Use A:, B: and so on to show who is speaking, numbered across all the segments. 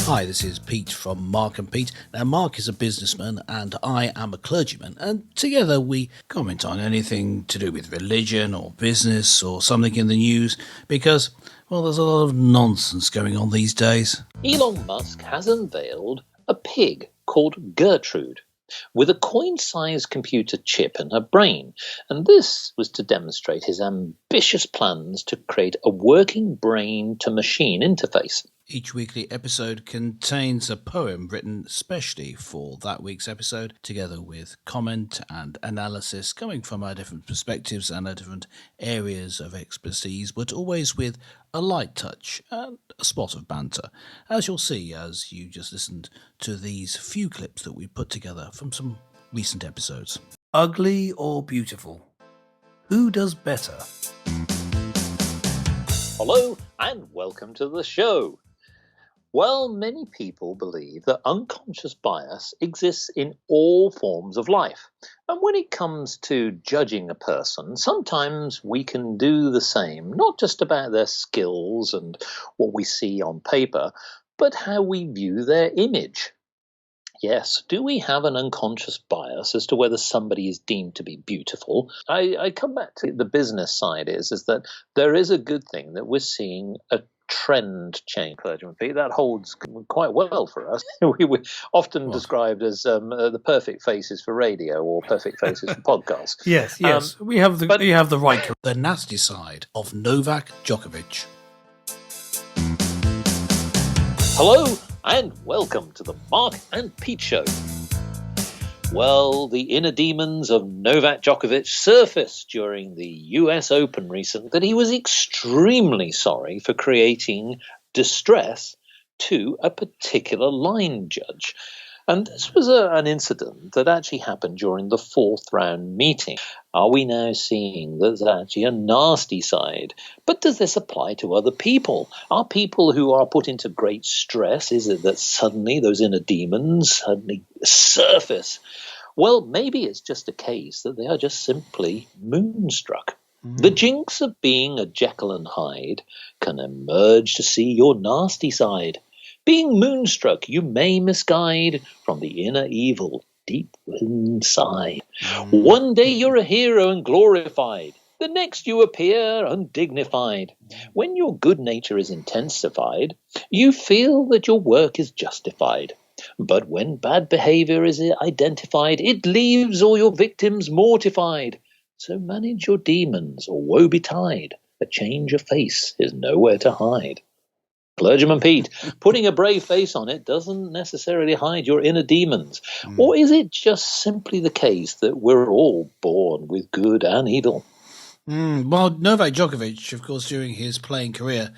A: Hi, this is Pete from Mark and Pete. Now, Mark is a businessman and I am a clergyman, and together we comment on anything to do with religion or business or something in the news because, well, there's a lot of nonsense going on these days.
B: Elon Musk has unveiled a pig called Gertrude with a coin-sized computer chip in her brain, and this was to demonstrate his ambitious plans to create a working brain-to-machine interface.
A: Each weekly episode contains a poem written specially for that week's episode, together with comment and analysis coming from our different perspectives and our different areas of expertise, but always with a light touch and a spot of banter, as you'll see as you just listened to these few clips that we put together from some recent episodes. Ugly or beautiful? Who does better?
B: Hello and welcome to the show. Well, many people believe that unconscious bias exists in all forms of life. And when it comes to judging a person, sometimes we can do the same, not just about their skills and what we see on paper, but how we view their image. Yes, do we have an unconscious bias as to whether somebody is deemed to be beautiful? I come back to the business side is that there is a good thing that we're seeing a trend change, clergyman Pete. That holds quite well for us. We're often described as the perfect faces for radio or perfect faces for podcasts.
A: Yes. We have the right. The nasty side of Novak Djokovic.
B: Hello and welcome to the Mark and Pete Show. Well, the inner demons of Novak Djokovic surfaced during the US Open recently that he was extremely sorry for creating distress to a particular line judge. And this was an incident that actually happened during the fourth round meeting. Are we now seeing there's actually a nasty side? But does this apply to other people? Are people who are put into great stress, is it that suddenly those inner demons suddenly surface? Well, maybe it's just a case that they are just simply moonstruck. The jinx of being a Jekyll and Hyde can emerge to see your nasty side. Being moonstruck, you may misguide from the inner evil deep inside. One day you're a hero and glorified. The next you appear undignified. When your good nature is intensified, you feel that your work is justified. But when bad behavior is identified, it leaves all your victims mortified. So manage your demons, or woe betide. A change of face is nowhere to hide. Clergyman Pete, putting a brave face on it doesn't necessarily hide your inner demons. Or is it just simply the case that we're all born with good and evil?
A: Well, Novak Djokovic, of course, during his playing career,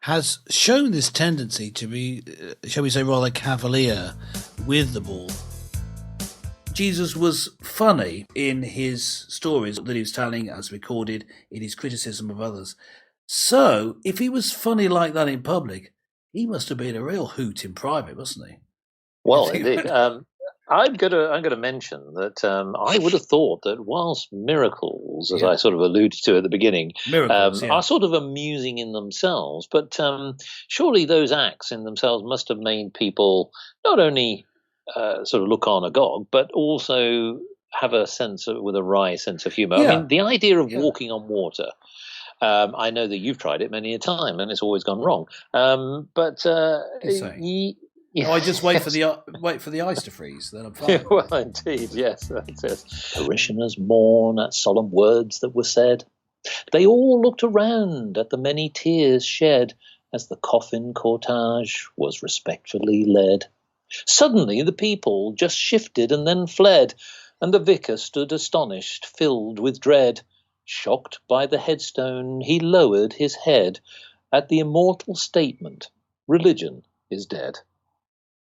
A: has shown this tendency to be, shall we say, rather cavalier with the ball. Jesus was funny in his stories that he was telling, as recorded in his criticism of others. So, if he was funny like that in public, he must have been a real hoot in private, wasn't he?
B: Well, indeed. I'm going to mention that I would have thought that whilst miracles, as I sort of alluded to at the beginning, are sort of amusing in themselves, but surely those acts in themselves must have made people not only sort of look on agog, but also have a sense with a wry sense of humour. I mean, the idea of walking on water. I know that you've tried it many a time, and it's always gone wrong.
A: I just wait for the ice to freeze, then I'm fine.
B: Well, indeed, yes. That's it. Parishioners mourn at solemn words that were said. They all looked around at the many tears shed as the coffin cortege was respectfully led. Suddenly the people just shifted and then fled, and the vicar stood astonished, filled with dread. Shocked by the headstone, he lowered his head at the immortal statement, religion is dead.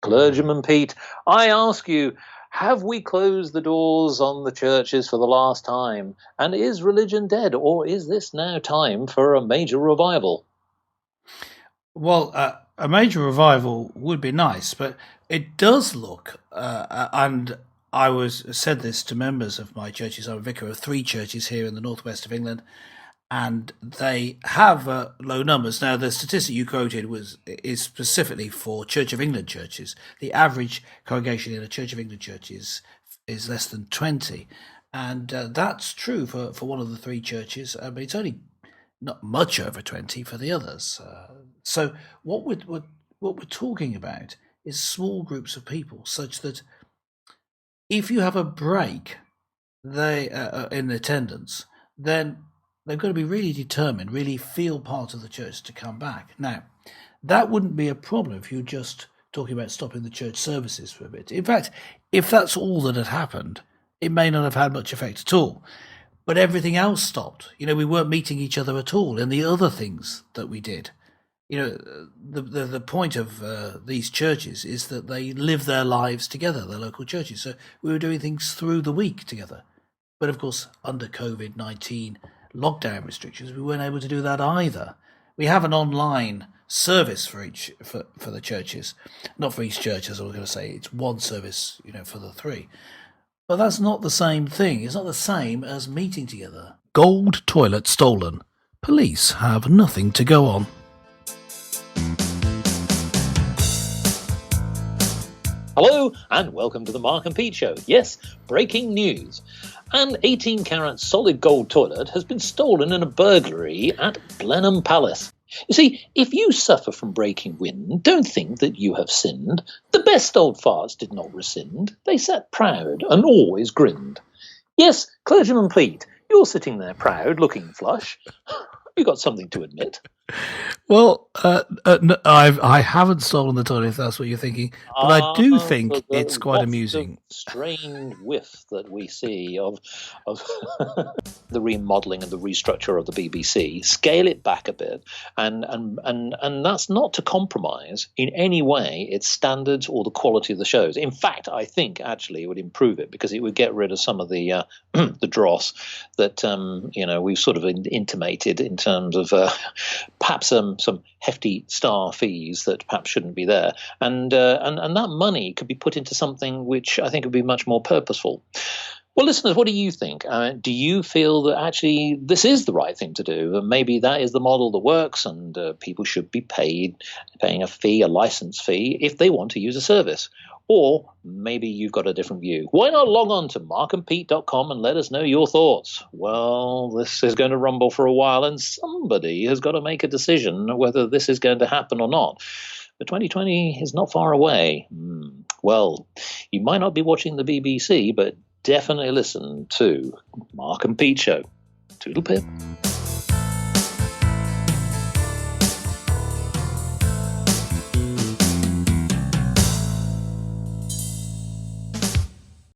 B: Clergyman Pete, I ask you, have we closed the doors on the churches for the last time? And is religion dead, or is this now time for a major revival?
A: Well, a major revival would be nice, but it does look, and I said this to members of my churches. I'm a vicar of 3 churches here in the northwest of England, and they have low numbers. Now, the statistic you quoted is specifically for Church of England churches. The average congregation in a Church of England church is less than 20, and that's true for one of the three churches, but it's only not much over 20 for the others. So what we're talking about is small groups of people, such that if you have a break they in attendance, then they've got to be really determined, really feel part of the church to come back. Now, that wouldn't be a problem if you're just talking about stopping the church services for a bit. In fact, if that's all that had happened, it may not have had much effect at all. But everything else stopped. We weren't meeting each other at all in the other things that we did. The point of these churches is that they live their lives together, their local churches. So we were doing things through the week together. But of course, under COVID-19 lockdown restrictions, we weren't able to do that either. We have an online service for the churches, not for each church, as I was going to say. It's one service, for the three. But that's not the same thing. It's not the same as meeting together. Gold toilet stolen. Police have nothing to go on.
B: Hello and welcome to the Mark and Pete Show. Yes, breaking news. An 18-carat solid gold toilet has been stolen in a burglary at Blenheim Palace. You see, if you suffer from breaking wind, don't think that you have sinned. The best old farts did not rescind. They sat proud and always grinned. Yes, Clergyman Pete, you're sitting there proud, looking flush. You got something to admit.
A: Well, no, I haven't stolen the toilet, if that's what you're thinking. But I do think it's quite amusing.
B: Strange whiff that we see of the remodelling and the restructure of the BBC. Scale it back a bit, and that's not to compromise in any way its standards or the quality of the shows. In fact, I think actually it would improve it because it would get rid of some of the the dross that we've sort of intimated in terms of perhaps some hefty star fees that perhaps shouldn't be there, and that money could be put into something which I think would be much more purposeful. Well, listeners, what do you think? Do you feel that actually this is the right thing to do? And maybe that is the model that works, and people should be paying a fee, a license fee, if they want to use a service. Or maybe you've got a different view. Why not log on to markandpete.com and let us know your thoughts? Well, this is going to rumble for a while, and somebody has got to make a decision whether this is going to happen or not. But 2020 is not far away. Well, you might not be watching the BBC, but definitely listen to Mark and Pete Show. Toodle pip.